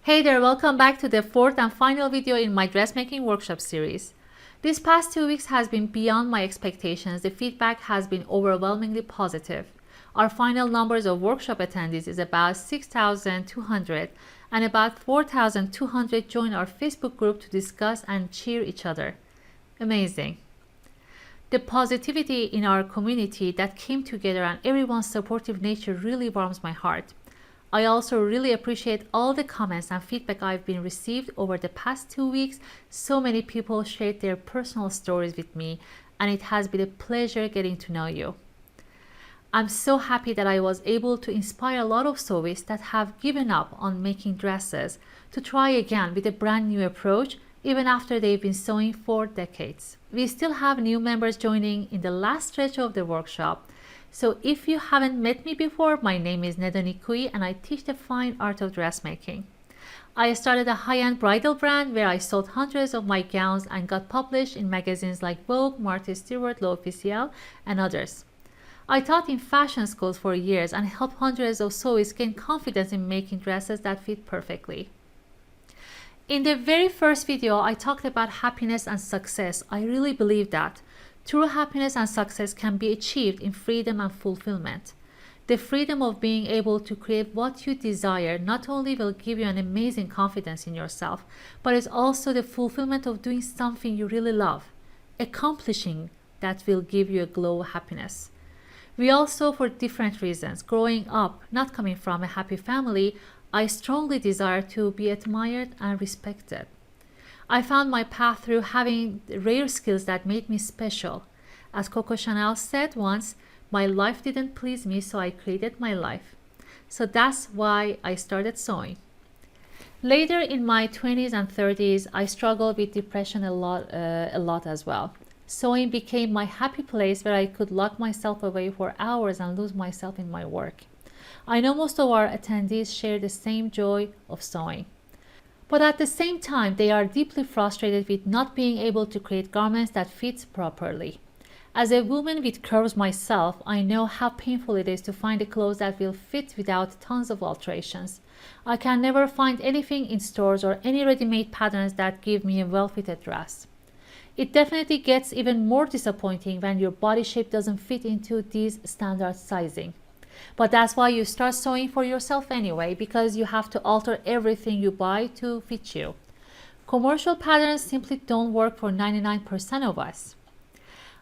Hey there, welcome back to the fourth and final video in my dressmaking workshop series. These past 2 weeks has been beyond my expectations. The feedback has been overwhelmingly positive. Our final numbers of workshop attendees is about 6,200 and about 4,200 joined our Facebook group to discuss and cheer each other. Amazing. The positivity in our community that came together and everyone's supportive nature really warms my heart. I also really appreciate all the comments and feedback I've been received over the past 2 weeks. So many people shared their personal stories with me, and it has been a pleasure getting to know you. I'm so happy that I was able to inspire a lot of sewists that have given up on making dresses to try again with a brand new approach, even after they've been sewing for decades. We still have new members joining in the last stretch of the workshop. So if you haven't met me before, my name is Nedonikui and I teach the fine art of dressmaking. I started a high-end bridal brand where I sold hundreds of my gowns and got published in magazines like Vogue, Martha Stewart, L'Officiel, and others. I taught in fashion schools for years and helped hundreds of sewists gain confidence in making dresses that fit perfectly. In the very first video, I talked about happiness and success. I really believe that true happiness and success can be achieved in freedom and fulfillment. The freedom of being able to create what you desire not only will give you an amazing confidence in yourself, but it's also the fulfillment of doing something you really love, accomplishing that will give you a glow of happiness. We also, for different reasons, growing up, not coming from a happy family, I strongly desire to be admired and respected. I found my path through having rare skills that made me special. As Coco Chanel said once, my life didn't please me, so I created my life. So that's why I started sewing. Later in my 20s and 30s, I struggled with depression a lot as well. Sewing became my happy place where I could lock myself away for hours and lose myself in my work. I know most of our attendees share the same joy of sewing. But at the same time, they are deeply frustrated with not being able to create garments that fit properly. As a woman with curves myself, I know how painful it is to find a clothes that will fit without tons of alterations. I can never find anything in stores or any ready-made patterns that give me a well-fitted dress. It definitely gets even more disappointing when your body shape doesn't fit into these standard sizing. But that's why you start sewing for yourself anyway, because you have to alter everything you buy to fit you. Commercial patterns simply don't work for 99% of us.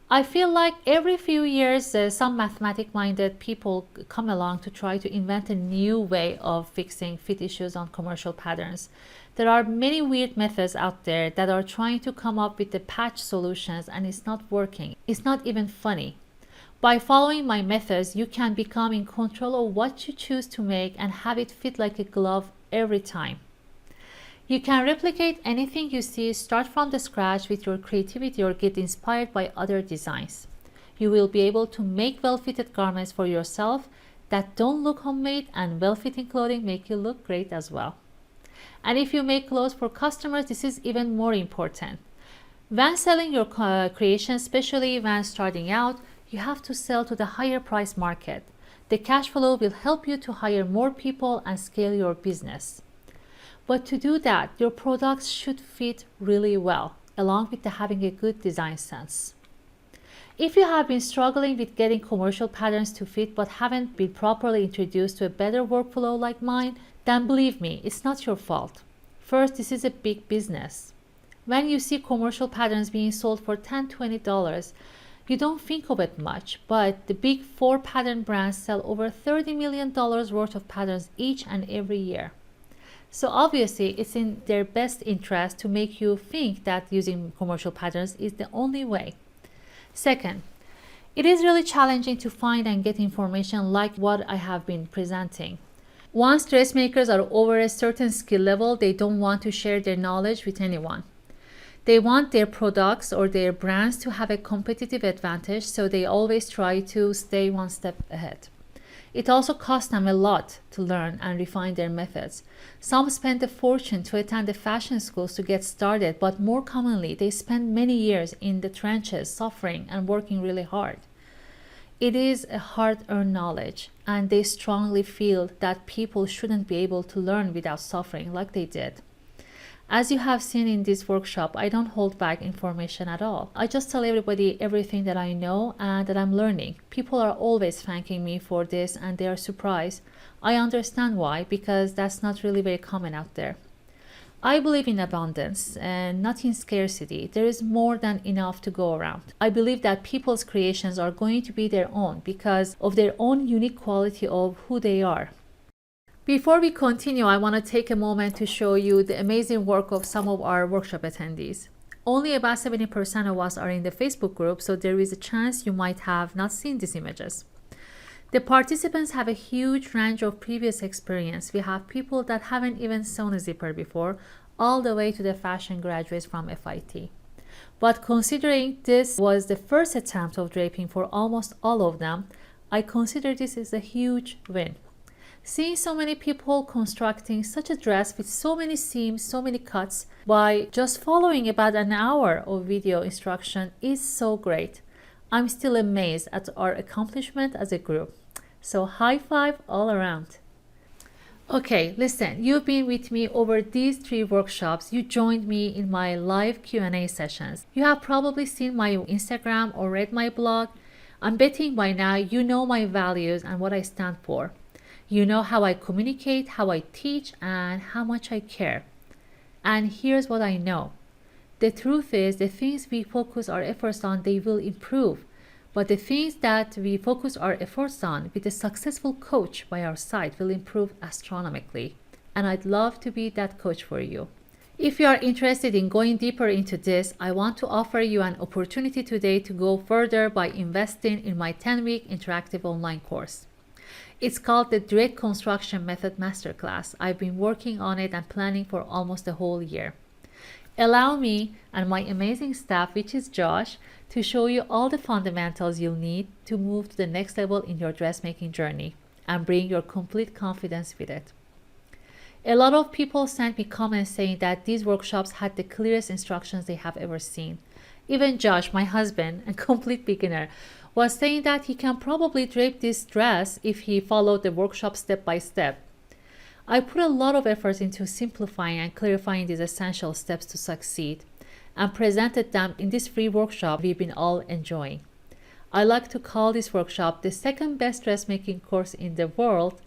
I feel like every few years some mathematic-minded people come along to try to invent a new way of fixing fit issues on commercial patterns. There are many weird methods out there that are trying to come up with the patch solutions, and it's not working. It's not even funny. By following my methods, you can become in control of what you choose to make and have it fit like a glove every time. You can replicate anything you see, start from the scratch with your creativity, or get inspired by other designs. You will be able to make well-fitted garments for yourself that don't look homemade, and well-fitting clothing make you look great as well. And if you make clothes for customers, this is even more important. When selling your creation, especially when starting out, you have to sell to the higher price market. The cash flow will help you to hire more people and scale your business. But to do that, your products should fit really well, along with having a good design sense. If you have been struggling with getting commercial patterns to fit but haven't been properly introduced to a better workflow like mine, then believe me, it's not your fault. First, this is a big business. When you see commercial patterns being sold for $10, $20, you don't think of it much, but the big 4 pattern brands sell over $30 million worth of patterns each and every year. So obviously, it's in their best interest to make you think that using commercial patterns is the only way. Second, it is really challenging to find and get information like what I have been presenting. Once dressmakers are over a certain skill level, they don't want to share their knowledge with anyone. They want their products or their brands to have a competitive advantage, so they always try to stay one step ahead. It also costs them a lot to learn and refine their methods. Some spend a fortune to attend the fashion schools to get started, but more commonly, they spend many years in the trenches, suffering and working really hard. It is a hard-earned knowledge, and they strongly feel that people shouldn't be able to learn without suffering like they did. As you have seen in this workshop, I don't hold back information at all. I just tell everybody everything that I know and that I'm learning. People are always thanking me for this and they are surprised. I understand why, because that's not really very common out there. I believe in abundance and not in scarcity. There is more than enough to go around. I believe that people's creations are going to be their own because of their own unique quality of who they are. Before we continue, I want to take a moment to show you the amazing work of some of our workshop attendees. Only about 70% of us are in the Facebook group, so there is a chance you might have not seen these images. The participants have a huge range of previous experience. We have people that haven't even sewn a zipper before, all the way to the fashion graduates from FIT. But considering this was the first attempt of draping for almost all of them, I consider this is a huge win. Seeing so many people constructing such a dress with so many seams, so many cuts, by just following about an hour of video instruction is so great. I'm still amazed at our accomplishment as a group. So high five all around. Okay, listen, you've been with me over these 3 workshops. You joined me in my live Q&A sessions. You have probably seen my Instagram or read my blog. I'm betting by now you know my values and what I stand for. You know how I communicate, how I teach, and how much I care. And here's what I know. The truth is, the things we focus our efforts on, they will improve. But the things that we focus our efforts on with a successful coach by our side will improve astronomically. And I'd love to be that coach for you. If you are interested in going deeper into this, I want to offer you an opportunity today to go further by investing in my 10-week interactive online course. It's called the Direct Construction Method Masterclass. I've been working on it and planning for almost a whole year. Allow me and my amazing staff, which is Josh, to show you all the fundamentals you'll need to move to the next level in your dressmaking journey and bring your complete confidence with it. A lot of people sent me comments saying that these workshops had the clearest instructions they have ever seen. Even Josh, my husband and complete beginner, was saying that he can probably drape this dress if he followed the workshop step by step. I put a lot of effort into simplifying and clarifying these essential steps to succeed and presented them in this free workshop we've been all enjoying. I like to call this workshop the second best dressmaking course in the world,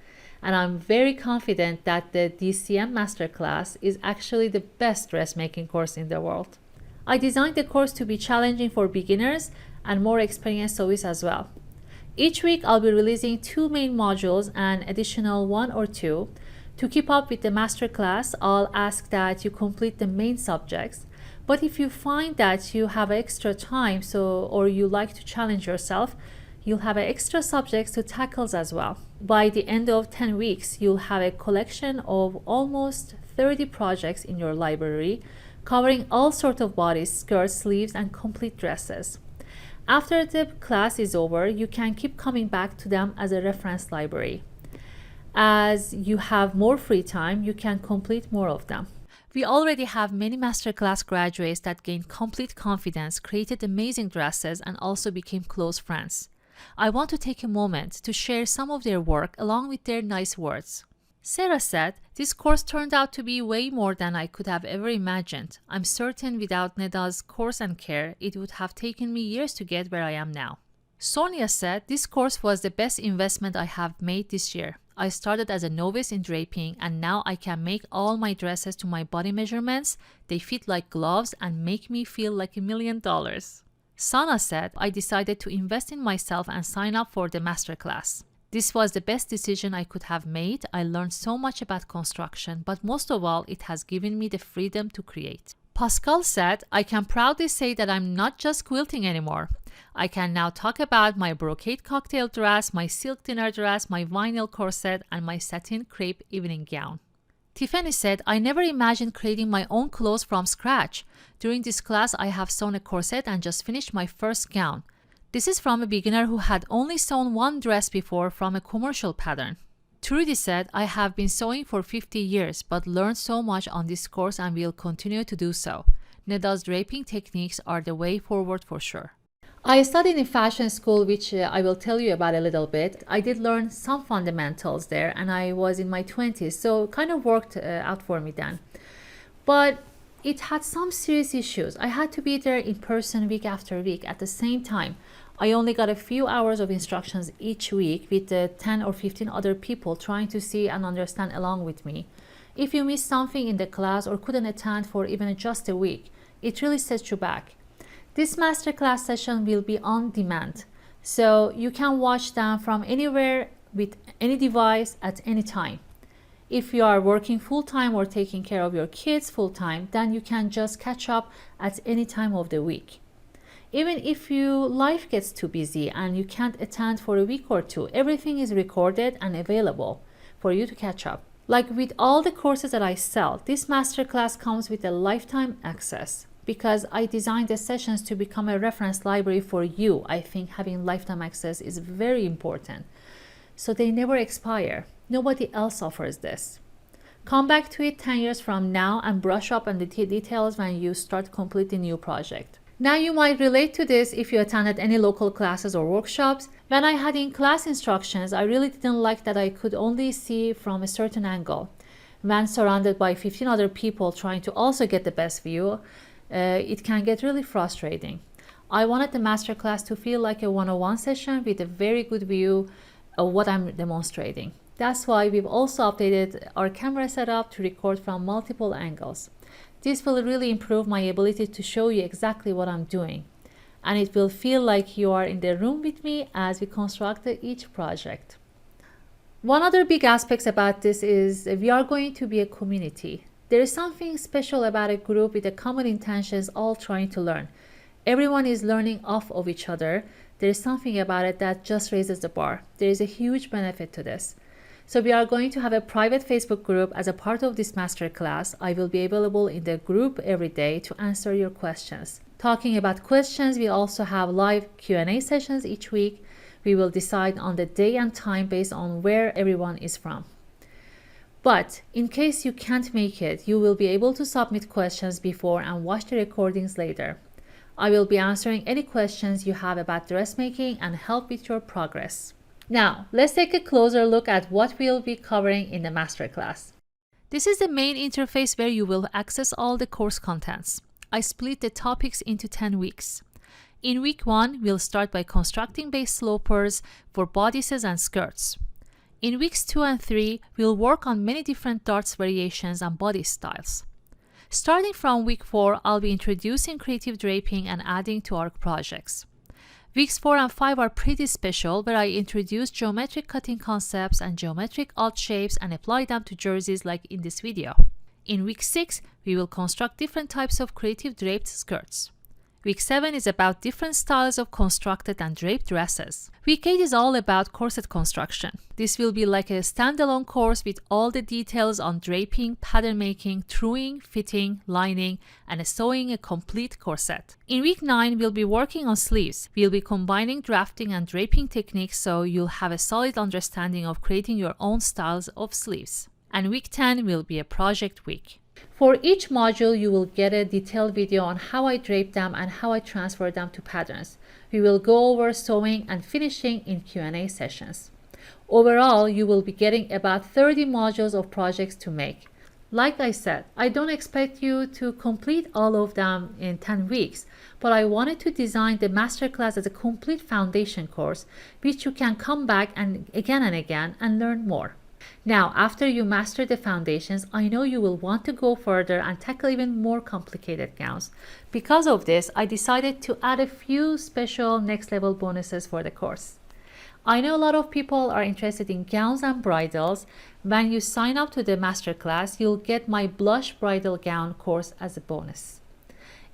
and I'm very confident that the DCM Masterclass is actually the best dressmaking course in the world. I designed the course to be challenging for beginners and more experienced sewers as well. Each week I'll be releasing 2 main modules and additional 1 or 2. To keep up with the masterclass, I'll ask that you complete the main subjects. But if you find that you have extra time or you like to challenge yourself, you'll have extra subjects to tackle as well. By the end of 10 weeks, you'll have a collection of almost 30 projects in your library, covering all sorts of bodies, skirts, sleeves, and complete dresses. After the class is over, you can keep coming back to them as a reference library. As you have more free time, you can complete more of them. We already have many masterclass graduates that gained complete confidence, created amazing dresses, and also became close friends. I want to take a moment to share some of their work along with their nice words. Sarah said, "This course turned out to be way more than I could have ever imagined. I'm certain without Neda's course and care, it would have taken me years to get where I am now." Sonia said, "This course was the best investment I have made this year. I started as a novice in draping and now I can make all my dresses to my body measurements. They fit like gloves and make me feel like $1 million. Sana said, "I decided to invest in myself and sign up for the masterclass. This was the best decision I could have made. I learned so much about construction, but most of all, it has given me the freedom to create." Pascal said, "I can proudly say that I'm not just quilting anymore. I can now talk about my brocade cocktail dress, my silk dinner dress, my vinyl corset, and my satin crepe evening gown." Tiffany said, "I never imagined creating my own clothes from scratch. During this class, I have sewn a corset and just finished my first gown." This is from a beginner who had only sewn one dress before from a commercial pattern. Trudy said, "I have been sewing for 50 years, but learned so much on this course and will continue to do so. Neda's draping techniques are the way forward for sure." I studied in fashion school, which I will tell you about a little bit. I did learn some fundamentals there, and I was in my 20s, so it kind of worked out for me then. But it had some serious issues. I had to be there in person week after week at the same time. I only got a few hours of instructions each week with 10 or 15 other people trying to see and understand along with me. If you missed something in the class or couldn't attend for even just a week, it really sets you back. This masterclass session will be on demand, so you can watch them from anywhere with any device at any time. If you are working full-time or taking care of your kids full-time, then you can just catch up at any time of the week. Even if your life gets too busy and you can't attend for a week or two, everything is recorded and available for you to catch up. Like with all the courses that I sell, this masterclass comes with a lifetime access. Because I designed the sessions to become a reference library for you, I think having lifetime access is very important. So they never expire. Nobody else offers this. Come back to it 10 years from now and brush up on the details when you start completing new project. Now you might relate to this if you attended any local classes or workshops. When I had in-class instructions, I really didn't like that I could only see from a certain angle. When surrounded by 15 other people trying to also get the best view, it can get really frustrating. I wanted the masterclass to feel like a one-on-one session with a very good view of what I'm demonstrating. That's why we've also updated our camera setup to record from multiple angles. This will really improve my ability to show you exactly what I'm doing. And it will feel like you are in the room with me as we construct each project. One other big aspect about this is we are going to be a community. There is something special about a group with a common intentions all trying to learn. Everyone is learning off of each other. There is something about it that just raises the bar. There is a huge benefit to this. So we are going to have a private Facebook group as a part of this masterclass. I will be available in the group every day to answer your questions. Talking about questions, we also have live Q&A sessions each week. We will decide on the day and time based on where everyone is from. But in case you can't make it, you will be able to submit questions before and watch the recordings later. I will be answering any questions you have about dressmaking and help with your progress. Now, let's take a closer look at what we'll be covering in the masterclass. This is the main interface where you will access all the course contents. I split the topics into 10 weeks. In week 1, we'll start by constructing base slopers for bodices and skirts. In weeks 2 and 3, we'll work on many different darts variations and body styles. Starting from week 4, I'll be introducing creative draping and adding to our projects. Weeks 4 and 5 are pretty special, where I introduce geometric cutting concepts and geometric alt shapes and apply them to jerseys like in this video. In week 6, we will construct different types of creative draped skirts. Week 7 is about different styles of constructed and draped dresses. Week 8 is all about corset construction. This will be like a standalone course with all the details on draping, pattern making, truing, fitting, lining, and sewing a complete corset. In week 9, we'll be working on sleeves. We'll be combining drafting and draping techniques so you'll have a solid understanding of creating your own styles of sleeves. And week 10 will be a project week. For each module, you will get a detailed video on how I drape them and how I transfer them to patterns. We will go over sewing and finishing in Q&A sessions. Overall, you will be getting about 30 modules of projects to make. Like I said, I don't expect you to complete all of them in 10 weeks, but I wanted to design the masterclass as a complete foundation course, which you can come back and again and learn more. Now, after you master the foundations, I know you will want to go further and tackle even more complicated gowns. Because of this, I decided to add a few special next level bonuses for the course. I know a lot of people are interested in gowns and bridals. When you sign up to the masterclass, you'll get my blush bridal gown course as a bonus.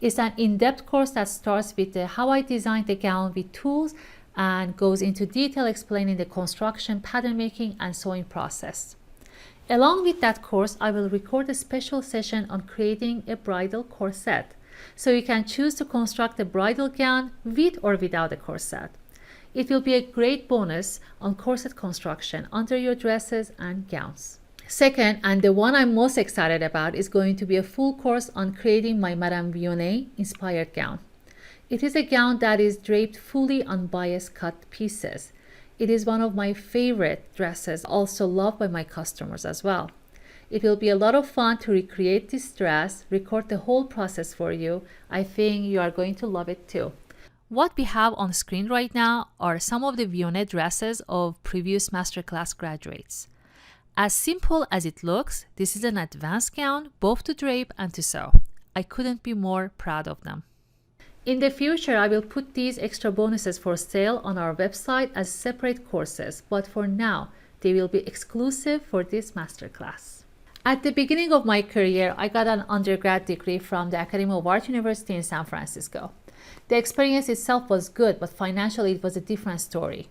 It's an in-depth course that starts with how I designed the gown with tools and goes into detail explaining the construction, pattern making, and sewing process. Along with that course, I will record a special session on creating a bridal corset, so you can choose to construct a bridal gown with or without a corset. It will be a great bonus on corset construction under your dresses and gowns. Second, and the one I'm most excited about, is going to be a full course on creating my Madame Vionnet inspired gown. It is a gown that is draped fully on bias cut pieces. It is one of my favorite dresses, also loved by my customers as well. It will be a lot of fun to recreate this dress, record the whole process for you. I think you are going to love it too. What we have on screen right now are some of the Vionnet dresses of previous masterclass graduates. As simple as it looks, this is an advanced gown, both to drape and to sew. I couldn't be more proud of them. In the future, I will put these extra bonuses for sale on our website as separate courses, but for now, they will be exclusive for this masterclass. At the beginning of my career, I got an undergrad degree from the Academy of Art University in San Francisco. The experience itself was good, but financially it was a different story.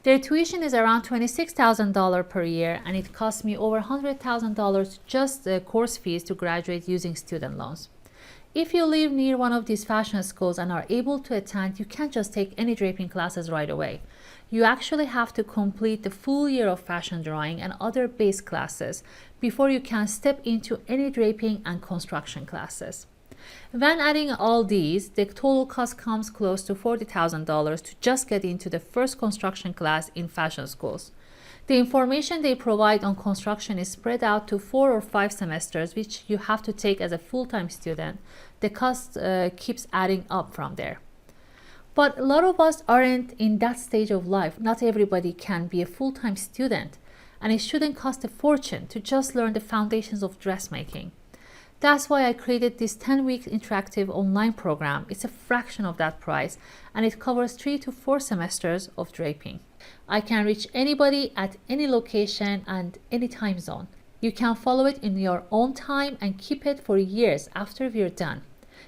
Their tuition is around $26,000 per year, and it cost me over $100,000 just the course fees to graduate using student loans. If you live near one of these fashion schools and are able to attend, you can't just take any draping classes right away. You actually have to complete the full year of fashion drawing and other base classes before you can step into any draping and construction classes. When adding all these, the total cost comes close to $40,000 to just get into the first construction class in fashion schools. The information they provide on construction is spread out to 4 or 5 semesters, which you have to take as a full-time student. The cost keeps adding up from there. But a lot of us aren't in that stage of life. Not everybody can be a full-time student, and it shouldn't cost a fortune to just learn the foundations of dressmaking. That's why I created this 10-week interactive online program. It's a fraction of that price, and it covers 3 to 4 semesters of draping. I can reach anybody at any location and any time zone. You can follow it in your own time and keep it for years after we're done.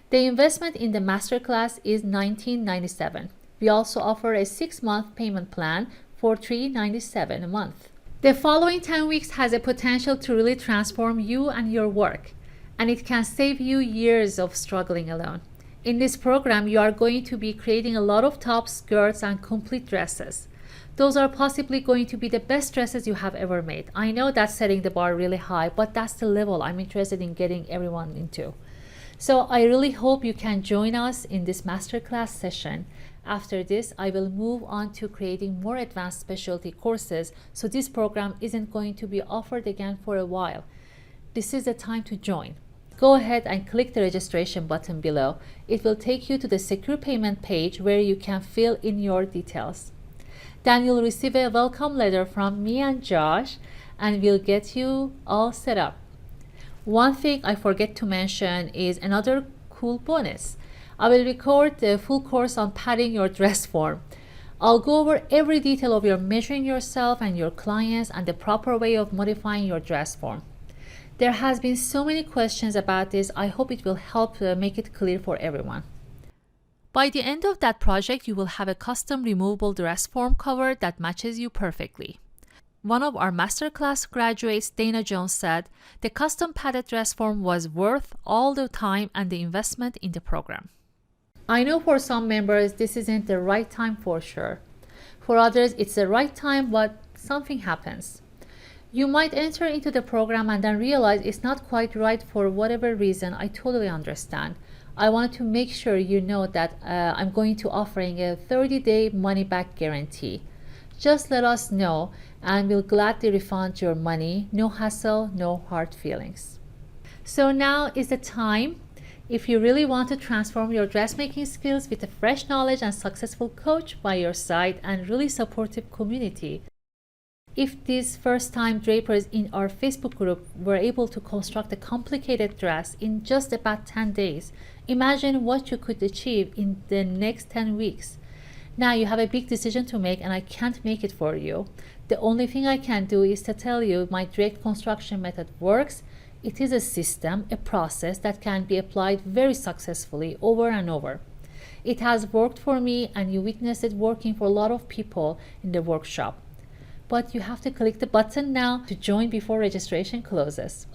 The investment in the masterclass is $19.97. We also offer a 6-month payment plan for $397 a month. The following 10 weeks has a potential to really transform you and your work, and it can save you years of struggling alone. In this program, you are going to be creating a lot of tops, skirts, and complete dresses. Those are possibly going to be the best dresses you have ever made. I know that's setting the bar really high, but that's the level I'm interested in getting everyone into. So I really hope you can join us in this masterclass session. After this, I will move on to creating more advanced specialty courses, so this program isn't going to be offered again for a while. This is the time to join. Go ahead and click the registration button below. It will take you to the secure payment page where you can fill in your details. Then you'll receive a welcome letter from me and Josh, and we'll get you all set up. One thing I forget to mention is another cool bonus. I will record the full course on padding your dress form. I'll go over every detail of your measuring yourself and your clients and the proper way of modifying your dress form. There has been so many questions about this. I hope it will help make it clear for everyone. By the end of that project, you will have a custom removable dress form cover that matches you perfectly. One of our masterclass graduates, Dana Jones, said, "The custom padded dress form was worth all the time and the investment in the program." I know for some members this isn't the right time for sure. For others, it's the right time, but something happens. You might enter into the program and then realize it's not quite right for whatever reason. I totally understand. I wanted to make sure you know that I'm going to offering a 30-day money-back guarantee. Just let us know and we'll gladly refund your money. No hassle, no hard feelings. So now is the time. If you really want to transform your dressmaking skills with a fresh knowledge and successful coach by your side and really supportive community. If these first-time drapers in our Facebook group were able to construct a complicated dress in just about 10 days, imagine what you could achieve in the next 10 weeks. Now you have a big decision to make and I can't make it for you. The only thing I can do is to tell you my drape construction method works. It is a system, a process that can be applied very successfully over and over. It has worked for me and you witnessed it working for a lot of people in the workshop. But you have to click the button now to join before registration closes.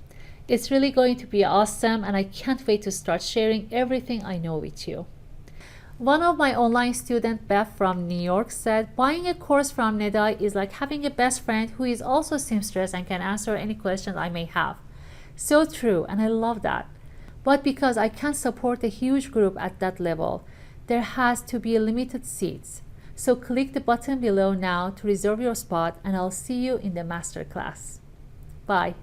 It's really going to be awesome and I can't wait to start sharing everything I know with you. One of my online students, Beth from New York, said, "Buying a course from Neda is like having a best friend who is also seamstress and can answer any questions I may have." So true, and I love that. But because I can't support a huge group at that level, There has to be limited seats. So click the button below now to reserve your spot, and I'll see you in the masterclass. Bye.